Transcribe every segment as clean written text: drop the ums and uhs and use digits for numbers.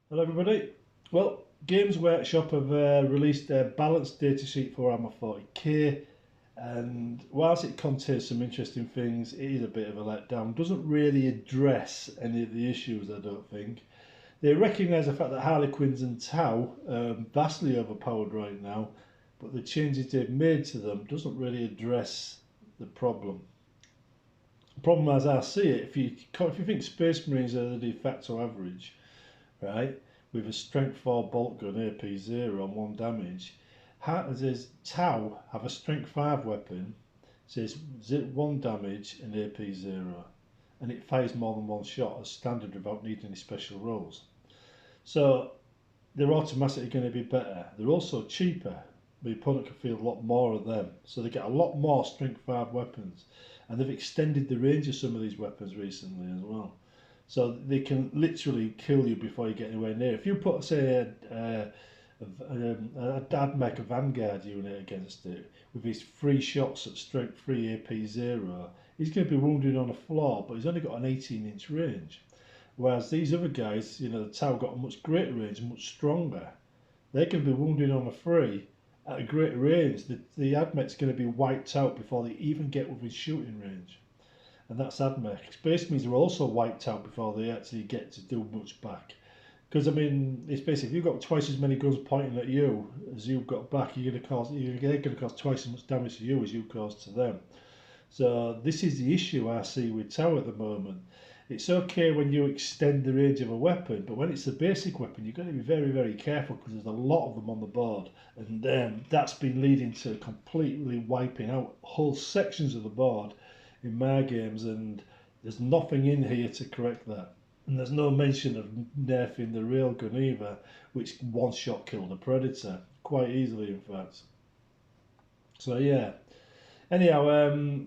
Hello everybody. Well, Games Workshop have released their Balance Datasheet for Warhammer 40k, and whilst it contains some interesting things, it is a bit of a letdown. Doesn't really address any of the issues, I don't think. They recognise the fact that Harlequins and Tau are vastly overpowered right now, but the changes they've made to them doesn't really address the problem. The problem, as I see it, if you think Space Marines are the de facto average, right, with a strength 4 bolt gun AP 0 on 1 damage. Says Tau have a strength 5 weapon, says 1 damage and AP 0, and it fires more than one shot as standard without needing any special rolls. So they're automatically going to be better. They're also cheaper. The opponent can field a lot more of them, so they get a lot more strength 5 weapons, and they've extended the range of some of these weapons recently as well. So they can literally kill you before you get anywhere near. If you put, say, a Dadmech, a Vanguard unit against it, with his 3 shots at strength 3 AP 0, he's going to be wounded on the floor, but he's only got an 18-inch range. Whereas these other guys, the Tau got a much greater range, much stronger. They can be wounded on a 3 at a greater range. The Admech's going to be wiped out before they even get within shooting range. And that's Admech. Space Marines are also wiped out before they actually get to do much back. Because I mean, it's basically if you've got twice as many guns pointing at you as you've got back, they're going to cause twice as much damage to you as you cause to them. So this is the issue I see with Tau at the moment. It's okay when you extend the range of a weapon, but when it's a basic weapon, you've got to be very, very careful because there's a lot of them on the board, and that's been leading to completely wiping out whole sections of the board in my games, and there's nothing in here to correct that. And there's no mention of nerfing the railgun either, which one shot killed a predator quite easily, in fact. So yeah. Anyhow,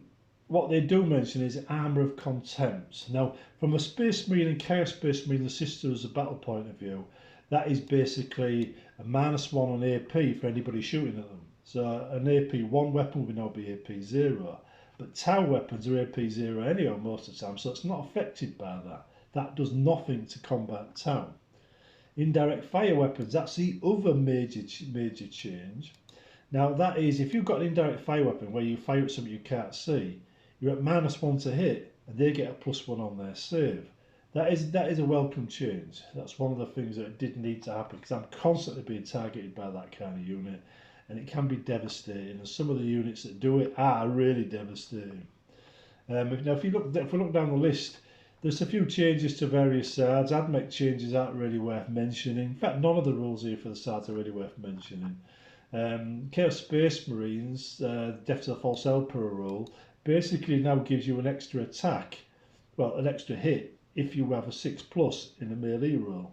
what they do mention is Armour of Contempt. Now, from a Space Marine and Chaos Space Marine, the Sisters of Battle point of view, that is basically a -1 on AP for anybody shooting at them. So an AP 1 weapon would now be AP 0. But Tau weapons are AP 0 anyway most of the time, so it's not affected by that. That does nothing to combat Tau. Indirect fire weapons, that's the other major change. Now that is, if you've got an indirect fire weapon where you fire at something you can't see, you're at -1 to hit, and they get a +1 on their save. That is a welcome change. That's one of the things that did need to happen, because I'm constantly being targeted by that kind of unit, and it can be devastating, and some of the units that do it are really devastating. Now if we look down the list, there's a few changes to various sides. Admech changes aren't really worth mentioning. In fact, none of the rules here for the sides are really worth mentioning. Chaos Space Marines, Death to the False Emperor rule, basically now gives you an extra attack, well, an extra hit, if you have a 6+ in a melee roll.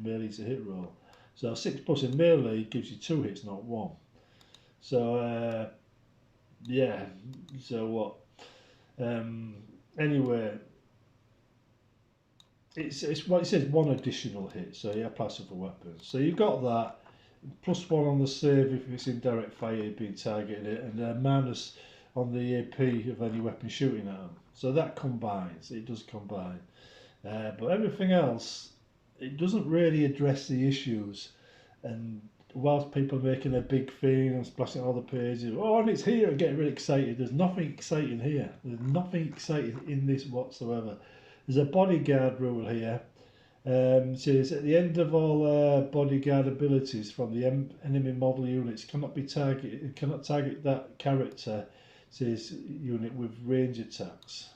Melee's a hit roll. So 6+ in melee gives you 2 hits, not 1. So yeah, so what? Anyway, it's what it says, 1 additional hit, so yeah, plus of a weapon. So you've got that, +1 on the save if it's indirect fire being targeted, and minus on the AP of any weapon shooting at them. So that combines, it does combine. But everything else, it doesn't really address the issues. And whilst people are making a big thing and splashing all the pages, oh, and it's here, and getting really excited, there's nothing exciting here. There's nothing exciting in this whatsoever. There's a Bodyguard rule here. Says at the end of all bodyguard abilities from the enemy model units cannot target that character, says unit with range attacks,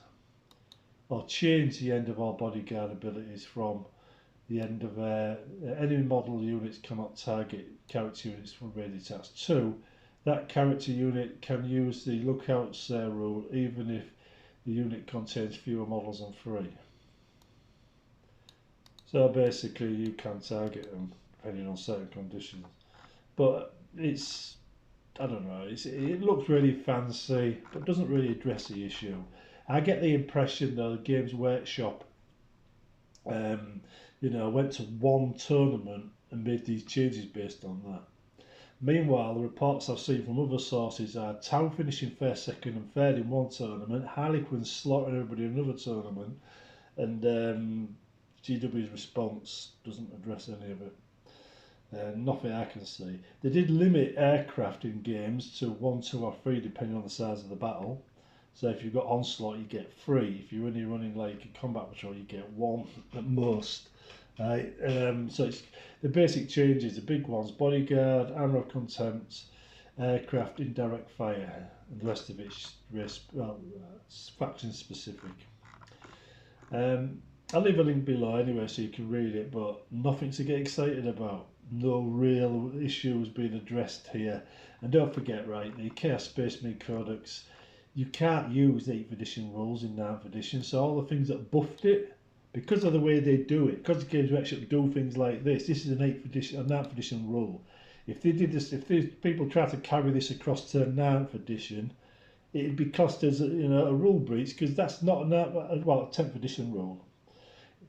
or change the end of all bodyguard abilities from the end of enemy model units cannot target character units from range attacks. 2, that character unit can use the lookouts rule even if the unit contains fewer models than 3. So basically you can target them depending on certain conditions. But it's, I don't know, it looks really fancy but doesn't really address the issue. I get the impression though the Games Workshop went to one tournament and made these changes based on that. Meanwhile, the reports I've seen from other sources are Tau finishing first, second and third in one tournament, Harlequins slaughtering everybody in another tournament, and GW's response doesn't address any of it. Nothing I can see. They did limit aircraft in games to 1, 2 or 3 depending on the size of the battle. So if you've got onslaught you get 3. If you're only running like a combat patrol you get 1 at most. Right? So it's the basic changes, the big ones: bodyguard, armor of contempt, aircraft, indirect fire, and the rest of it's faction specific. I'll leave a link below anyway so you can read it, but nothing to get excited about. No real issues being addressed here. And don't forget, right, the Chaos Space Marine Codex, you can't use 8th edition rules in 9th edition, so all the things that buffed it, because of the way they do it, because the games actually do things like this is an 8th edition, a 9th edition rule. If they did this, if people try to carry this across to 9th edition, it'd be classed as a rule breach, because that's not a 10th edition rule.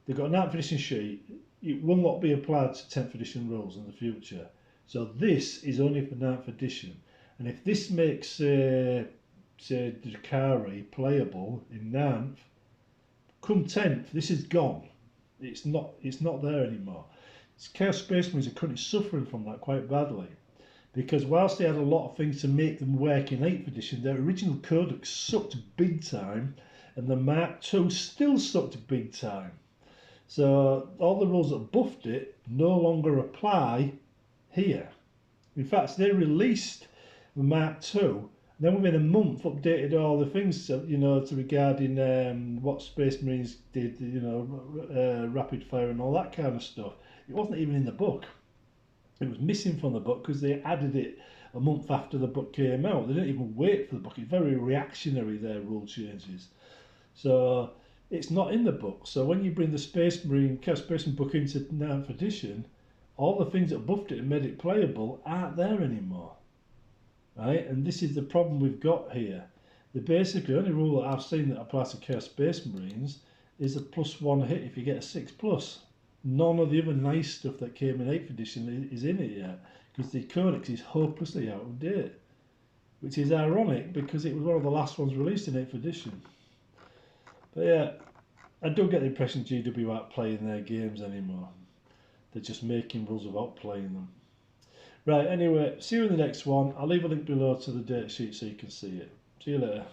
They've got a 9th edition sheet. It will not be applied to 10th edition rules in the future. So this is only for 9th edition. And if this makes, say Drakari playable in 9th, come 10th, this is gone. It's not there anymore. Chaos Space Marines are currently suffering from that quite badly. Because whilst they had a lot of things to make them work in 8th edition, their original codex sucked big time, and the Mark II still sucked big time. So all the rules that buffed it no longer apply here. In fact, they released the Mark II, and then within a month updated all the things to regarding what Space Marines did, rapid fire and all that kind of stuff. It wasn't even in the book. It was missing from the book because they added it a month after the book came out. They didn't even wait for the book. It's very reactionary, their rule changes. So it's not in the book. So when you bring the Space Marine book into 9th edition, all the things that buffed it and made it playable aren't there anymore. Right? And this is the problem we've got here. The basically only rule that I've seen that applies to Chaos Space Marines is a +1 hit if you get a 6+. None of the other nice stuff that came in 8th edition is in it yet, because the codex is hopelessly out of date. Which is ironic because it was one of the last ones released in 8th edition. But yeah, I don't get the impression GW aren't playing their games anymore. They're just making rules without playing them. Right, anyway, see you in the next one. I'll leave a link below to the data sheet so you can see it. See you later.